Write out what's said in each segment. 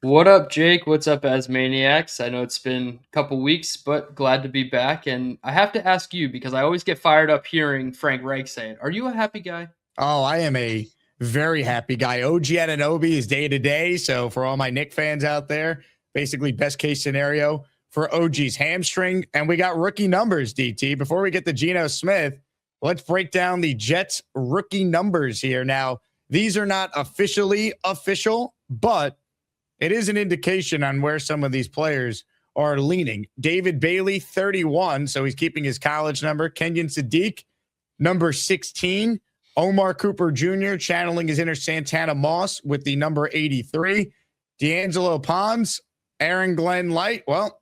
What up, Jake? What's up, Asmaniacs? I know it's been a couple weeks, but glad to be back. And I have to ask you because I always get fired up hearing Frank Reich say it. Are you a happy guy? Oh, I am a very happy guy. OG Anunoby is day to day. So for all my Knick fans out there, basically best case scenario for OG's hamstring. And we got rookie numbers, DT. Before we get to Geno Smith, let's break down the Jets rookie numbers here. Now, these are not officially official, but it is an indication on where some of these players are leaning. David Bailey, 31. So he's keeping his college number. Kenyon Sadiq, number 16. Omar Cooper Jr. channeling his inner Santana Moss with the number 83. D'Angelo Pons, Aaron Glenn Light. Well,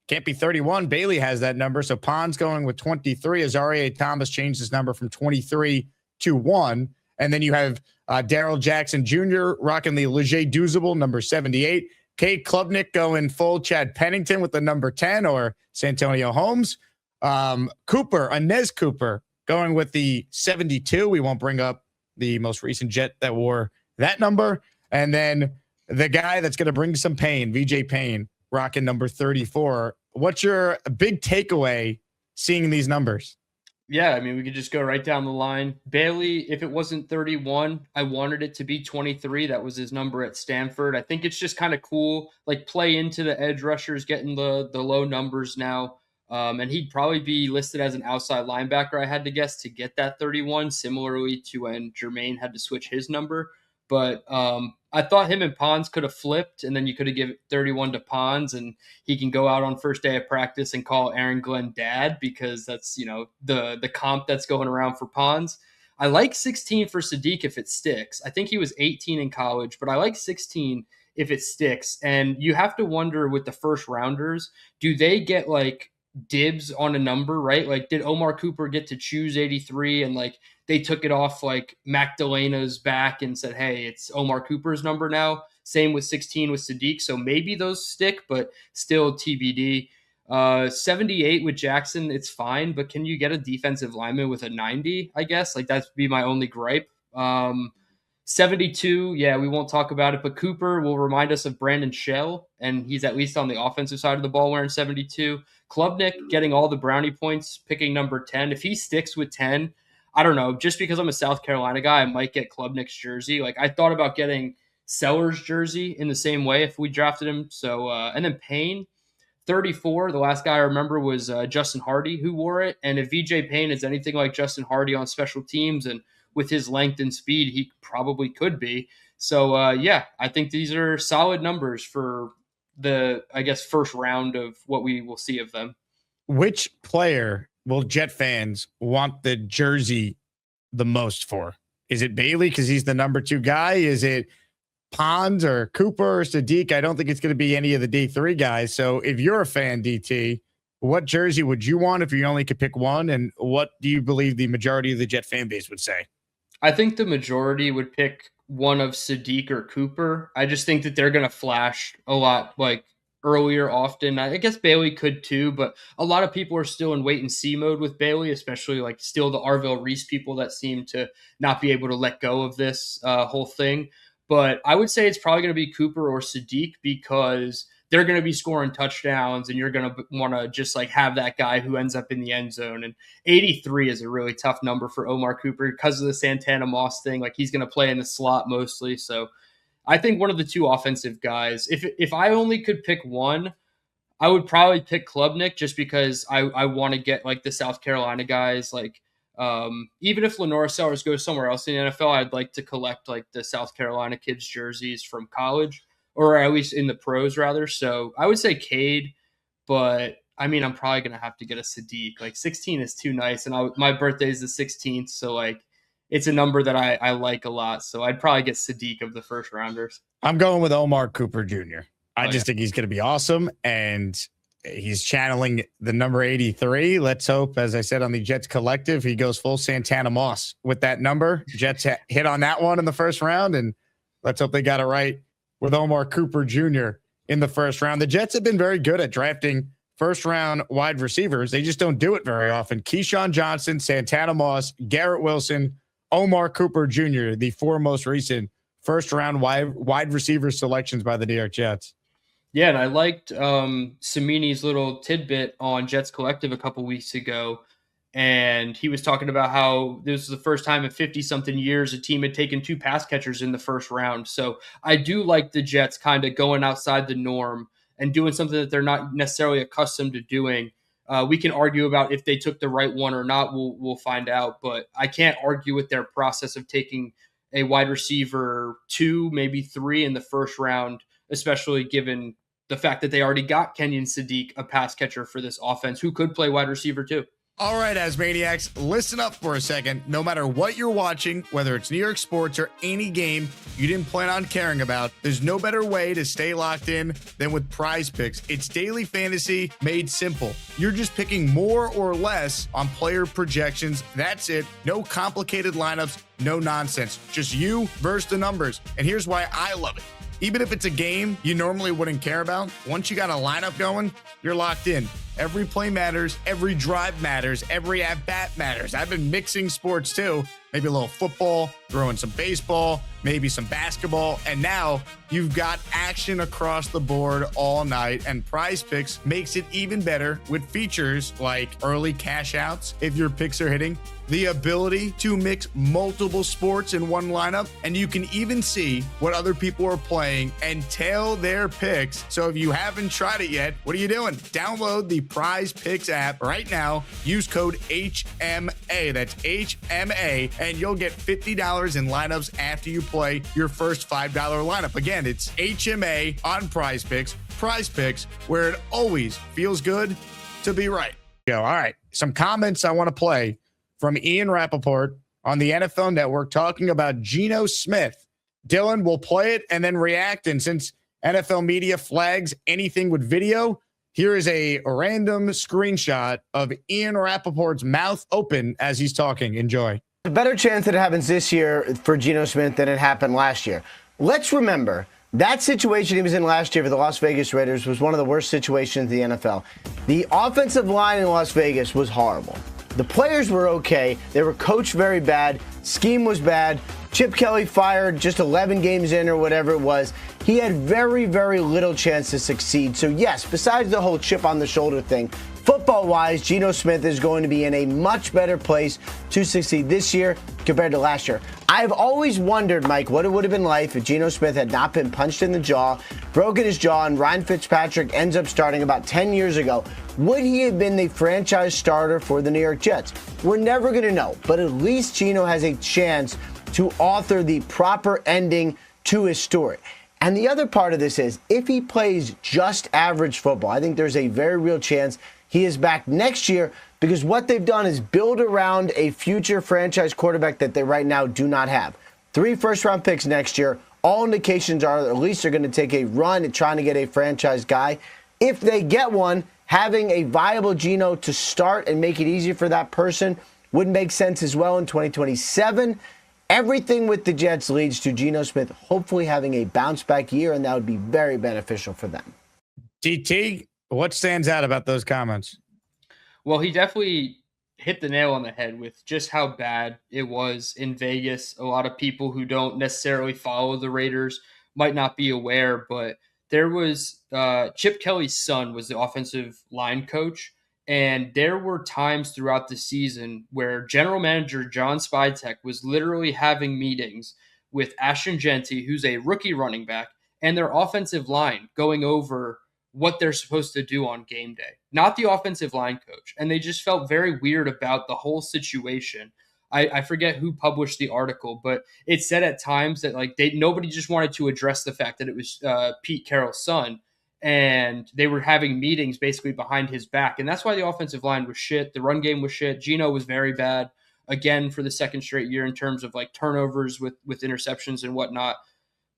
can't be 31. Bailey has that number. So Pons going with 23. Azaria Thomas changed his number from 23 to 1. And then you have Daryl Jackson Jr. rocking the Leger Duzable, number 78. Kate Klubnik going full Chad Pennington with the number 10, or Santonio Holmes. Cooper, Inez Cooper, going with the 72. We won't bring up the most recent Jet that wore that number. And then the guy that's going to bring some pain, VJ Payne, rocking number 34. What's your big takeaway seeing these numbers? Yeah, I mean, we could just go right down the line. Bailey, if it wasn't 31, I wanted it to be 23. That was his number at Stanford. I think it's just kind of cool, like play into the edge rushers getting the low numbers now. And he'd probably be listed as an outside linebacker, I had to guess, to get that 31, similarly to when Jermaine had to switch his number. But I thought him and Pons could have flipped, and then you could have given 31 to Pons, and he can go out on first day of practice and call Aaron Glenn dad, because that's, the comp that's going around for Pons. I like 16 for Sadiq if it sticks. I think he was 18 in college, but I like 16 if it sticks. And you have to wonder with the first rounders, do they get like dibs on a number, right? Like, did Omar Cooper get to choose 83 and like they took it off like Magdalena's back and said, hey, it's Omar Cooper's number now? Same with 16 with Sadiq. So maybe those stick, but still TBD. 78 with Jackson, it's fine, but can you get a defensive lineman with a 90? I guess like that'd be my only gripe. 72, yeah, we won't talk about it, but Cooper will remind us of Brandon Shell, and he's at least on the offensive side of the ball wearing 72. Klubnik getting all the brownie points, picking number 10. If he sticks with 10, I don't know, just because I'm a South Carolina guy, I might get Klubnik's jersey. Like, I thought about getting Sellers' jersey in the same way if we drafted him. So, and then Payne, 34. The last guy I remember was Justin Hardy who wore it. And if VJ Payne is anything like Justin Hardy on special teams and with his length and speed, he probably could be. So, yeah, I think these are solid numbers for the, I guess, first round of what we will see of them. Which player will Jet fans want the jersey the most for? Is it Bailey because he's the number 2 guy? Is it Pons or Cooper or Sadiq? I don't think it's going to be any of the D3 guys. So if you're a fan, DT, what jersey would you want if you only could pick one? And what do you believe the majority of the Jet fan base would say? I think the majority would pick one of Sadiq or Cooper. I just think that they're going to flash a lot like earlier often. I guess Bailey could too, but a lot of people are still in wait and see mode with Bailey, especially like still the Arvell Reese people that seem to not be able to let go of this whole thing. But I would say it's probably going to be Cooper or Sadiq because they're going to be scoring touchdowns and you're going to want to just like have that guy who ends up in the end zone. And 83 is a really tough number for Omar Cooper because of the Santana Moss thing. Like, he's going to play in the slot mostly. So I think one of the two offensive guys, if I only could pick one, I would probably pick Klubnik just because I want to get like the South Carolina guys. Like, even if Lenora Sellers goes somewhere else in the NFL, I'd like to collect like the South Carolina kids jerseys from college, or at least in the pros rather. So I would say Cade, but I mean, I'm probably going to have to get a Sadiq. Like, 16 is too nice. And my birthday is the 16th. So like, it's a number that I like a lot. So I'd probably get Sadiq of the first rounders. I'm going with Omar Cooper Jr. I just think he's going to be awesome. And he's channeling the number 83. Let's hope, as I said, on the Jets collective, he goes full Santana Moss with that number. Jets hit on that one in the first round. And let's hope they got it right with Omar Cooper Jr. in the first round. The Jets have been very good at drafting first round wide receivers. They just don't do it very often. Keyshawn Johnson, Santana Moss, Garrett Wilson, Omar Cooper Jr., the 4 most recent first round wide receiver selections by the New York Jets. Yeah, and I liked Samini's little tidbit on Jets Collective a couple weeks ago. And he was talking about how this was the first time in 50 something years a team had taken 2 pass catchers in the first round. So I do like the Jets kind of going outside the norm and doing something that they're not necessarily accustomed to doing. We can argue about if they took the right one or not. We'll find out. But I can't argue with their process of taking a wide receiver 2, maybe 3 in the first round, especially given the fact that they already got Kenyon Sadiq, a pass catcher for this offense, who could play wide receiver too. All right, Asmaniacs, listen up for a second. No matter what you're watching, whether it's New York sports or any game you didn't plan on caring about, there's no better way to stay locked in than with PrizePicks. It's daily fantasy made simple. You're just picking more or less on player projections. That's it. No complicated lineups, no nonsense. Just you versus the numbers. And here's why I love it. Even if it's a game you normally wouldn't care about, once you got a lineup going, you're locked in. Every play matters, every drive matters, every at-bat matters. I've been mixing sports too. Maybe a little football, throwing some baseball, maybe some basketball, and now you've got action across the board all night, and PrizePicks makes it even better with features like early cash outs if your picks are hitting, the ability to mix multiple sports in one lineup, and you can even see what other people are playing and tail their picks. So if you haven't tried it yet, what are you doing? Download the PrizePicks app right now. Use code HMA. That's HMA, and you'll get $50 in lineups after you play your first $5 lineup. Again, it's HMA on PrizePicks. PrizePicks, where it always feels good to be right. All right, some comments I want to play from Ian Rappaport on the NFL Network talking about Geno Smith. Dylan will play it and then react. And since NFL media flags anything with video, here is a random screenshot of Ian Rappaport's mouth open as he's talking. Enjoy. A better chance that it happens this year for Geno Smith than it happened last year. Let's remember, that situation he was in last year for the Las Vegas Raiders was one of the worst situations in the NFL. The offensive line in Las Vegas was horrible. The players were okay. They were coached very bad. Scheme was bad. Chip Kelly fired just 11 games in or whatever it was. He had very, very little chance to succeed. So yes, besides the whole chip on the shoulder thing, football-wise, Geno Smith is going to be in a much better place to succeed this year compared to last year. I've always wondered, Mike, what it would have been like if Geno Smith had not been punched in the jaw, broken his jaw, and Ryan Fitzpatrick ends up starting about 10 years ago. Would he have been the franchise starter for the New York Jets? We're never going to know, but at least Geno has a chance to author the proper ending to his story. And the other part of this is, if he plays just average football, I think there's a very real chance he is back next year, because what they've done is build around a future franchise quarterback that they right now do not have. 3 first-round picks next year. All indications are at least they're going to take a run at trying to get a franchise guy. If they get one, having a viable Geno to start and make it easier for that person would make sense as well in 2027. Everything with the Jets leads to Geno Smith hopefully having a bounce-back year, and that would be very beneficial for them. DT, what stands out about those comments? Well, he definitely hit the nail on the head with just how bad it was in Vegas. A lot of people who don't necessarily follow the Raiders might not be aware, but there was Chip Kelly's son was the offensive line coach, and there were times throughout the season where general manager John Spytek was literally having meetings with Ashton Genty, who's a rookie running back, and their offensive line going over what they're supposed to do on game day, not the offensive line coach. And they just felt very weird about the whole situation. I forget who published the article, but it said at times that like nobody just wanted to address the fact that it was Pete Carroll's son, and they were having meetings basically behind his back. And that's why the offensive line was shit. The run game was shit. Geno was very bad again for the second straight year in terms of like turnovers with interceptions and whatnot.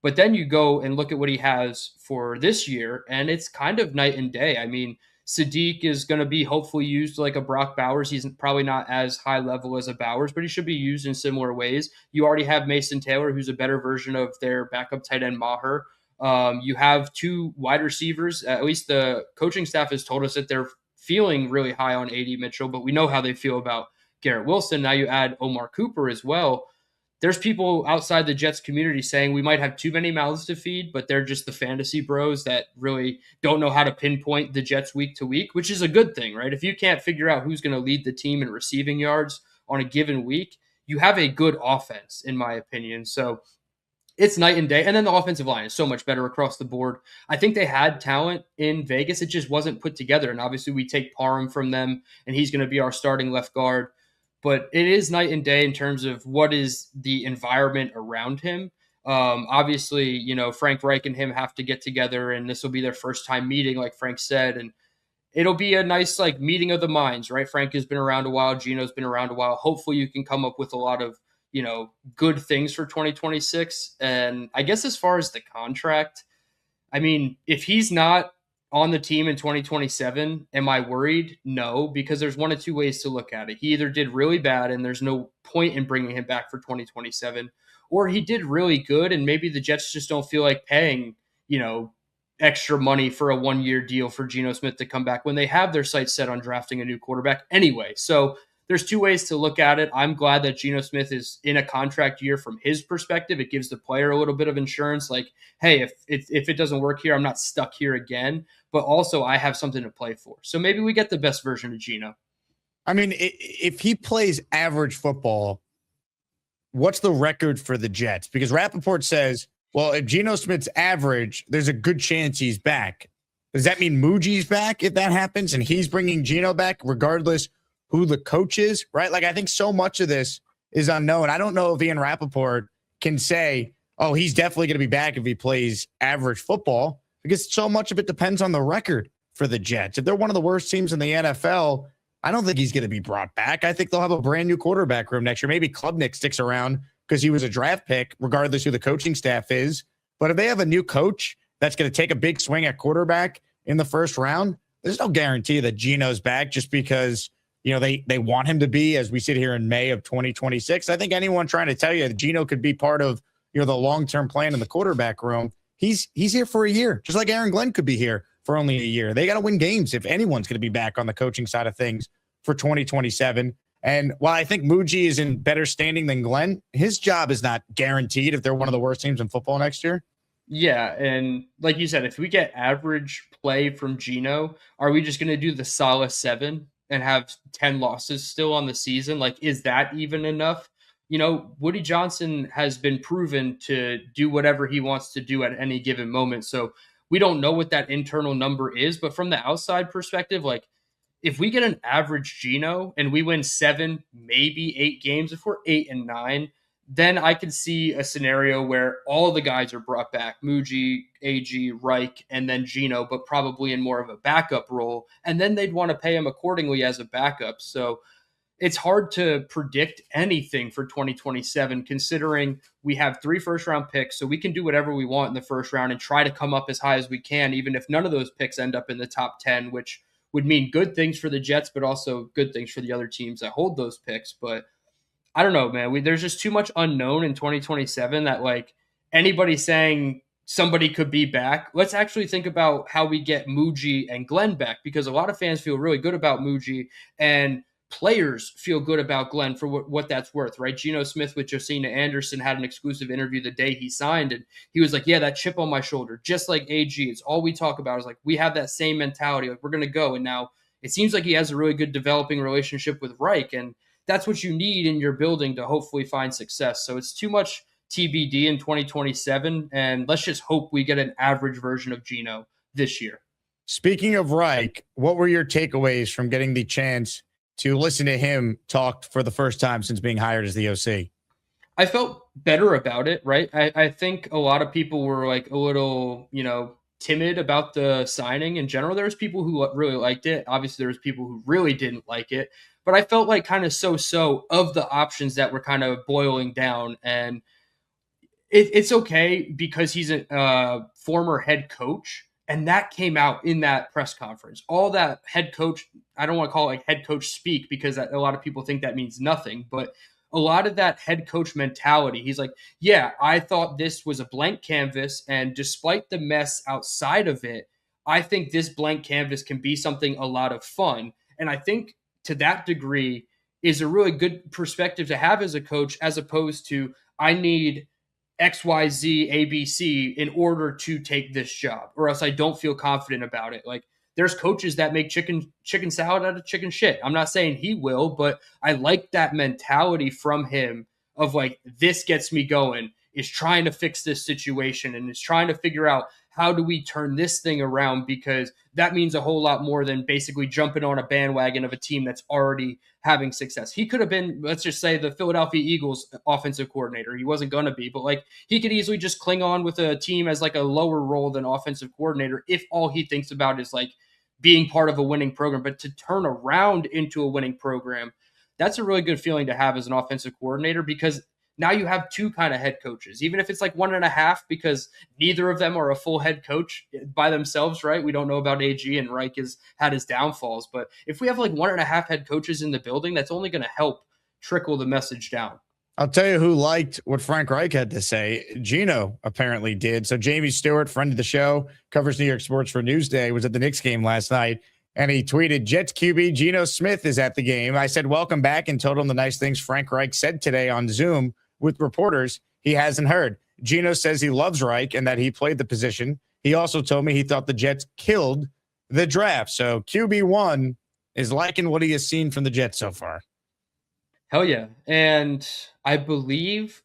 But then you go and look at what he has for this year, and it's kind of night and day. I mean, Sadiq is going to be hopefully used like a Brock Bowers. He's probably not as high level as a Bowers, but he should be used in similar ways. You already have Mason Taylor, who's a better version of their backup tight end Maher. You have 2 wide receivers. At least the coaching staff has told us that they're feeling really high on A.D. Mitchell, but we know how they feel about Garrett Wilson. Now you add Omar Cooper as well. there's people outside the Jets community saying we might have too many mouths to feed, but they're just the fantasy bros that really don't know how to pinpoint the Jets week to week, which is a good thing, right? If you can't figure out who's going to lead the team in receiving yards on a given week, you have a good offense, in my opinion. So it's night and day. And then the offensive line is so much better across the board. I think they had talent in Vegas. It just wasn't put together. And obviously we take Parham from them, and he's going to be our starting left guard. But it is night and day in terms of what is the environment around him. Obviously, Frank Reich and him have to get together, and this will be their first time meeting, like Frank said. And it'll be a nice meeting of the minds, right? Frank has been around a while. Geno's been around a while. Hopefully you can come up with a lot of, good things for 2026. And I guess as far as the contract, I mean, if he's not on the team in 2027, am I worried? No, because there's one of two ways to look at it. He either did really bad and there's no point in bringing him back for 2027, or he did really good and maybe the Jets just don't feel like paying, extra money for a 1-year deal for Geno Smith to come back when they have their sights set on drafting a new quarterback anyway. So there's two ways to look at it. I'm glad that Geno Smith is in a contract year from his perspective. It gives the player a little bit of insurance, like, hey, if it doesn't work here, I'm not stuck here again. But also, I have something to play for. So maybe we get the best version of Geno. I mean, if he plays average football, what's the record for the Jets? Because Rappaport says, well, if Geno Smith's average, there's a good chance he's back. Does that mean Muji's back if that happens and he's bringing Geno back regardless who the coach is, right? Like, I think so much of this is unknown. I don't know if Ian Rappaport can say, oh, he's definitely going to be back if he plays average football, because so much of it depends on the record for the Jets. If they're one of the worst teams in the NFL, I don't think he's going to be brought back. I think they'll have a brand new quarterback room next year. Maybe Klubnik sticks around because he was a draft pick, regardless who the coaching staff is. But if they have a new coach that's going to take a big swing at quarterback in the first round, there's no guarantee that Geno's back just because they want him to be, as we sit here in May of 2026. I think anyone trying to tell you that Geno could be part of, the long-term plan in the quarterback room, he's here for a year, just like Aaron Glenn could be here for only a year. They got to win games if anyone's going to be back on the coaching side of things for 2027. And while I think Muji is in better standing than Glenn, his job is not guaranteed if they're one of the worst teams in football next year. Yeah, and like you said, if we get average play from Geno, are we just going to do the solid 7 and have 10 losses still on the season? Like, is that even enough? Woody Johnson has been proven to do whatever he wants to do at any given moment. So we don't know what that internal number is, but from the outside perspective, like, if we get an average Geno and we win 7, maybe 8 games, if we're 8-9, then I could see a scenario where all the guys are brought back, Muji, AG, Reich, and then Geno, but probably in more of a backup role. And then they'd want to pay him accordingly as a backup. So it's hard to predict anything for 2027, considering we have 3 first-round picks, so we can do whatever we want in the first round and try to come up as high as we can, even if none of those picks end up in the top 10, which would mean good things for the Jets, but also good things for the other teams that hold those picks. But I don't know, man. There's just too much unknown in 2027 that, like, anybody saying somebody could be back. Let's actually think about how we get Muji and Glenn back, because a lot of fans feel really good about Muji and players feel good about Glenn for what that's worth, right? Geno Smith with Josina Anderson had an exclusive interview the day he signed, and he was like, yeah, that chip on my shoulder, just like AG. It's all we talk about is like, we have that same mentality. Like, we're going to go. And now it seems like he has a really good developing relationship with Reich, and that's what you need in your building to hopefully find success. So it's too much TBD in 2027, and let's just hope we get an average version of Geno this year. Speaking of Reich, what were your takeaways from getting the chance to listen to him talk for the first time since being hired as the OC? I felt better about it, right? I think a lot of people were like a little, timid about the signing in general. There was people who really liked it. Obviously, there was people who really didn't like it. But I felt like kind of so of the options that were kind of boiling down. And it's okay because he's a former head coach. And that came out in that press conference. All that head coach, I don't want to call it like head coach speak, because a lot of people think that means nothing. But a lot of that head coach mentality, he's like, yeah, I thought this was a blank canvas. And despite the mess outside of it, I think this blank canvas can be something a lot of fun. And I think to that degree is a really good perspective to have as a coach, as opposed to, I need XYZ ABC in order to take this job, or else I don't feel confident about it. Like, there's coaches that make chicken salad out of chicken shit. I'm not saying he will, but I like that mentality from him of like, this gets me going, is trying to fix this situation and is trying to figure out how do we turn this thing around, because that means a whole lot more than basically jumping on a bandwagon of a team that's already having success. He could have been, let's just say, the Philadelphia Eagles offensive coordinator. He wasn't going to be, but like, he could easily just cling on with a team as like a lower role than offensive coordinator if all he thinks about is like being part of a winning program. But to turn around into a winning program, that's a really good feeling to have as an offensive coordinator, because now you have two kind of head coaches, even if it's like 1.5, because neither of them are a full head coach by themselves, right? We don't know about AG, and Reich has had his downfalls. But if we have like 1.5 head coaches in the building, that's only going to help trickle the message down. I'll tell you who liked what Frank Reich had to say. Geno apparently did. So Jamie Stewart, friend of the show, covers New York sports for Newsday, was at the Knicks game last night, and he tweeted, Jets QB Geno Smith is at the game. I said, welcome back, and told him the nice things Frank Reich said today on Zoom with reporters he hasn't heard. Geno says he loves Reich and that he played the position. He also told me he thought the Jets killed the draft. So QB1 is liking what he has seen from the Jets so far. Hell yeah. And I believe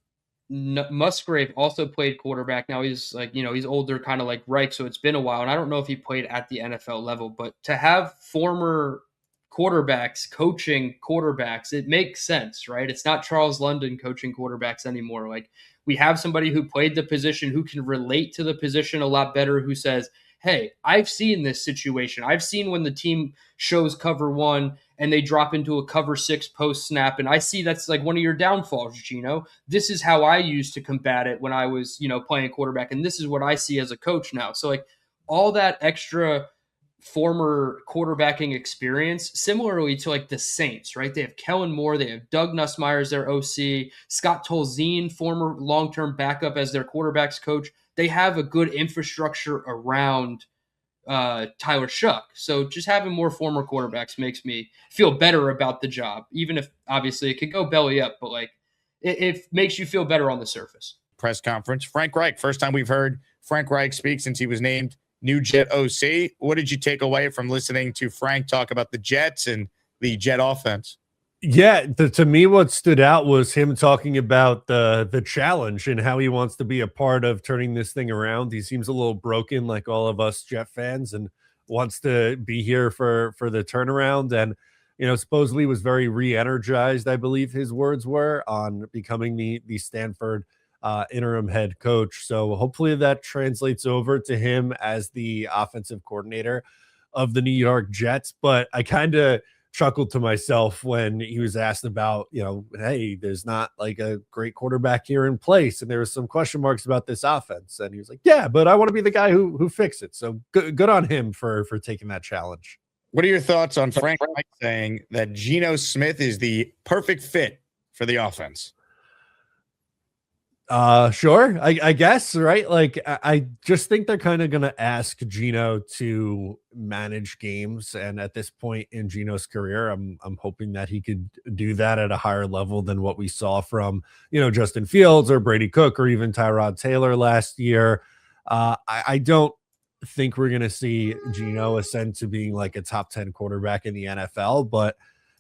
Musgrave also played quarterback. Now he's like, he's older, kind of like Reich, so it's been a while. And I don't know if he played at the NFL level, but to have former quarterbacks coaching quarterbacks, it makes sense, right? It's not Charles London coaching quarterbacks anymore. Like, we have somebody who played the position, who can relate to the position a lot better, who says, hey, I've seen this situation. I've seen when the team shows cover 1 and they drop into a cover 6 post snap, and I see that's like one of your downfalls, Geno. This is how I used to combat it when I was, playing quarterback, and this is what I see as a coach now. So like, all that extra former quarterbacking experience, similarly to like the Saints, right? They have Kellen Moore, they have Doug Nussmeier as their OC, Scott Tolzien, former long-term backup, as their quarterbacks coach. They have a good infrastructure around Tyler Shuck. So just having more former quarterbacks makes me feel better about the job, even if obviously it could go belly up, but like, it makes you feel better on the surface. Press conference. Frank Reich, first time we've heard Frank Reich speak since he was named new Jet OC. What did you take away from listening to Frank talk about the Jets and the Jet offense? Yeah, to me, what stood out was him talking about the challenge and how he wants to be a part of turning this thing around. He seems a little broken, like all of us Jet fans, and wants to be here for the turnaround. And supposedly was very re-energized, I believe his words were, on becoming the Stanford interim head coach. So hopefully that translates over to him as the offensive coordinator of the New York Jets. But I kind of chuckled to myself when he was asked about, hey, there's not like a great quarterback here in place, and there was some question marks about this offense. And he was like, yeah, but I want to be the guy who fixes it. So good on him for taking that challenge. What are your thoughts on Frank Reich saying that Geno Smith is the perfect fit for the offense? Sure. I guess, right? Like, I just think they're kind of going to ask Geno to manage games. And at this point in Geno's career, I'm hoping that he could do that at a higher level than what we saw from, Justin Fields or Brady Cook or even Tyrod Taylor last year. I don't think we're going to see Geno ascend to being like a top 10 quarterback in the NFL, but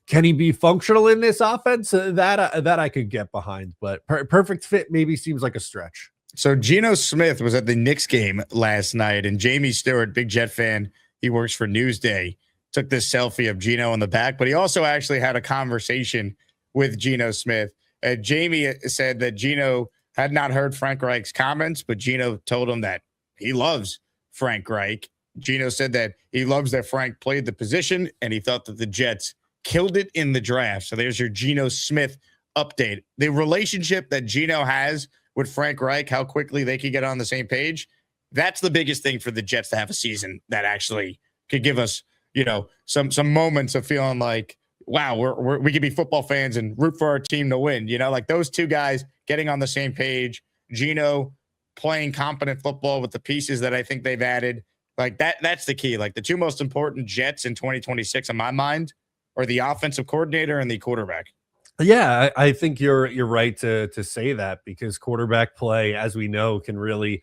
can he be functional in this offense? That I could get behind, but perfect fit maybe seems like a stretch. So Geno Smith was at the Knicks game last night, and Jamie Stewart, big Jet fan, he works for Newsday, took this selfie of Geno in the back, but he also actually had a conversation with Geno Smith. Jamie said that Geno had not heard Frank Reich's comments, but Geno told him that he loves Frank Reich. Geno said that he loves that Frank played the position, and he thought that the Jets killed it in the draft. So there's your Geno Smith update. The relationship that Geno has with Frank Reich, how quickly they could get on the same page, that's the biggest thing for the Jets to have a season that actually could give us, some moments of feeling like, wow, we could be football fans and root for our team to win. Like those two guys getting on the same page, Geno playing competent football with the pieces that I think they've added. Like that's the key. Like the two most important Jets in 2026 in my mind are the offensive coordinator and the quarterback. Yeah, I think you're right to say that, because quarterback play, as we know, can really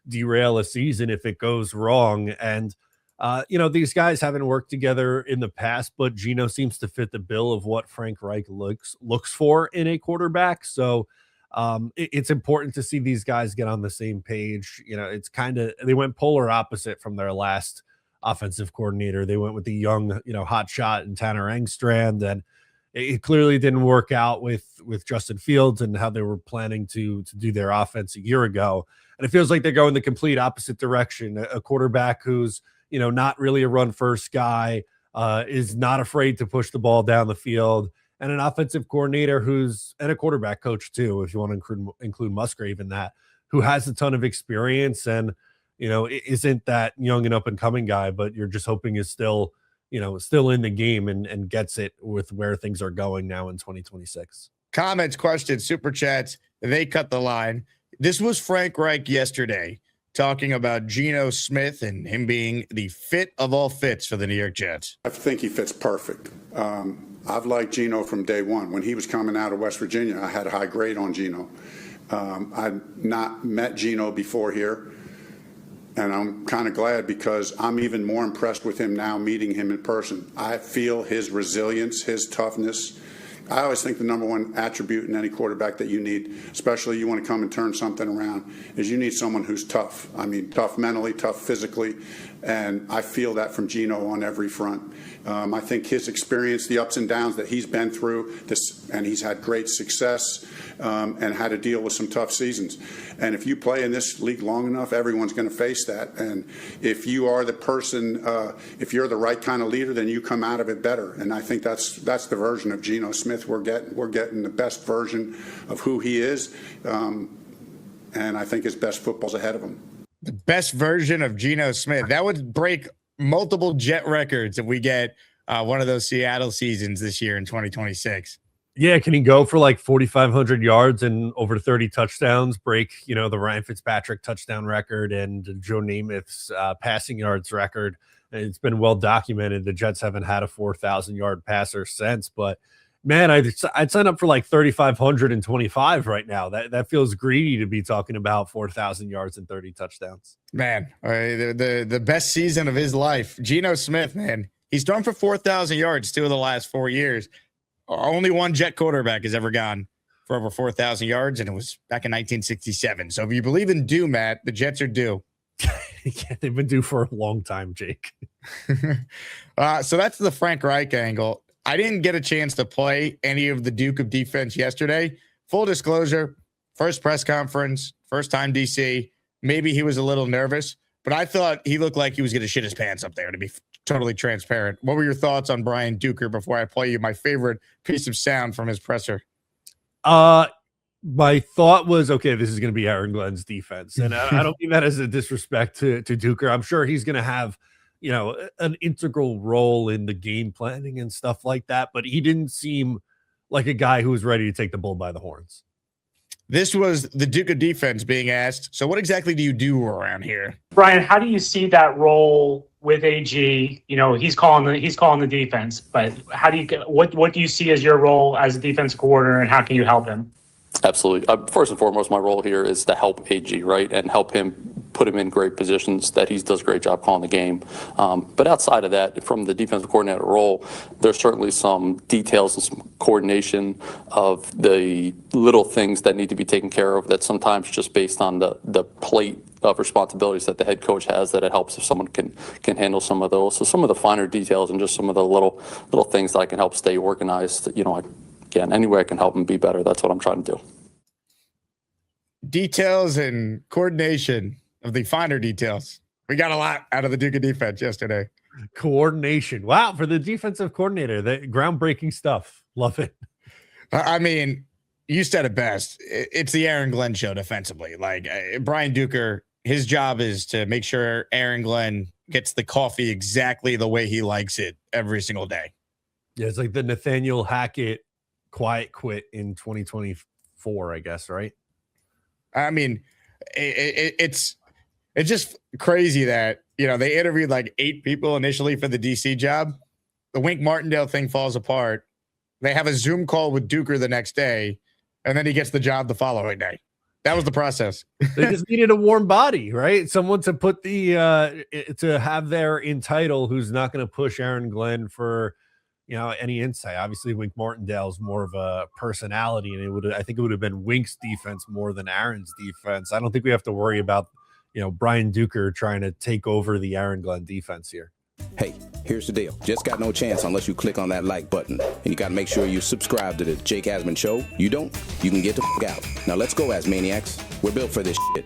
derail a season if it goes wrong. And these guys haven't worked together in the past, but Geno seems to fit the bill of what Frank Reich looks for in a quarterback. So it's important to see these guys get on the same page. It's kind of, they went polar opposite from their last offensive coordinator. They went with the young, hot shot and Tanner Engstrand, and it clearly didn't work out with Justin Fields and how they were planning to do their offense a year ago. And it feels like they're going the complete opposite direction. A quarterback who's, not really a run first guy, is not afraid to push the ball down the field, and an offensive coordinator and a quarterback coach too, if you want to include Musgrave in that, who has a ton of experience and, isn't that young and up and coming guy, but you're just hoping is still in the game and gets it with where things are going now in 2026. Comments, questions, super chats, they cut the line. This was Frank Reich yesterday talking about Geno Smith and him being the fit of all fits for the New York Jets. I think he fits perfect. I've liked Geno from day one. When he was coming out of West Virginia, I had a high grade on Geno. I'd not met Geno before here, and I'm kind of glad because I'm even more impressed with him now meeting him in person. I feel his resilience, his toughness. I always think the number one attribute in any quarterback that you need, especially you want to come and turn something around, is you need someone who's tough. I mean, tough mentally, tough physically, and I feel that from Geno on every front. I think his experience, the ups and downs that he's been through, and he's had great success and had to deal with some tough seasons. And if you play in this league long enough, everyone's going to face that. And if you are the person, if you're the right kind of leader, then you come out of it better. And I think that's the version of Geno Smith we're getting. We're getting the best version of who he is. And I think his best football's ahead of him. The best version of Geno Smith. That would break multiple Jet records if we get one of those Seattle seasons this year in 2026. Yeah, can he go for like 4,500 yards and over 30 touchdowns, break, the Ryan Fitzpatrick touchdown record and Joe Namath's passing yards record? It's been well documented. The Jets haven't had a 4,000-yard passer since, but man, I'd sign up for like 3,525 right now. That feels greedy to be talking about 4,000 yards and 30 touchdowns. Man, the best season of his life. Geno Smith, man, he's thrown for 4,000 yards 2 of the last 4 years. Only one Jet quarterback has ever gone for over 4,000 yards, and it was back in 1967. So if you believe in due, Matt, the Jets are due. Yeah, they've been due for a long time, Jake. So that's the Frank Reich angle. I didn't get a chance to play any of the Duke of defense yesterday. Full disclosure, first press conference, first time DC. Maybe he was a little nervous, but I thought he looked like he was going to shit his pants up there, to be totally transparent. What were your thoughts on Brian Duker before I play you my favorite piece of sound from his presser? My thought was, okay, this is going to be Aaron Glenn's defense. And I don't mean that as a disrespect to Duker. I'm sure he's going to have, an integral role in the game planning and stuff like that. But he didn't seem like a guy who was ready to take the bull by the horns. This was the Duke of defense being asked. So what exactly do you do around here? Brian, how do you see that role with AG? He's calling the defense, but what do you see as your role as a defensive coordinator, and how can you help him? Absolutely. First and foremost, my role here is to help AG, right, and help him put him in great positions that he does a great job calling the game. But outside of that, from the defensive coordinator role, there's certainly some details and some coordination of the little things that need to be taken care of that sometimes just based on the plate of responsibilities that the head coach has, that it helps if someone can handle some of those. So some of the finer details and just some of the little things that I can help stay organized, again, any way I can help him be better, that's what I'm trying to do. Details and coordination of the finer details. We got a lot out of the Duke of defense yesterday. Coordination. Wow, for the defensive coordinator, the groundbreaking stuff. Love it. I mean, you said it best. It's the Aaron Glenn show defensively. Like Brian Duker, his job is to make sure Aaron Glenn gets the coffee exactly the way he likes it every single day. Yeah, it's like the Nathaniel Hackett quiet quit in 2024, I guess, right? I mean, it's just crazy that, they interviewed like 8 people initially for the DC job. The Wink Martindale thing falls apart. They have a Zoom call with Duker the next day, and then he gets the job the following day. That was the process. They just needed a warm body, right? Someone to put to have there in title who's not going to push Aaron Glenn for, any insight. Obviously, Wink Martindale's more of a personality, and I think it would have been Wink's defense more than Aaron's defense. I don't think we have to worry about, Brian Duker trying to take over the Aaron Glenn defense here. Hey, here's the deal. Just got no chance unless you click on that like button. And you got to make sure you subscribe to the Jake Asman Show. You don't, you can get the f*** out. Now let's go, Asmaniacs. We're built for this shit.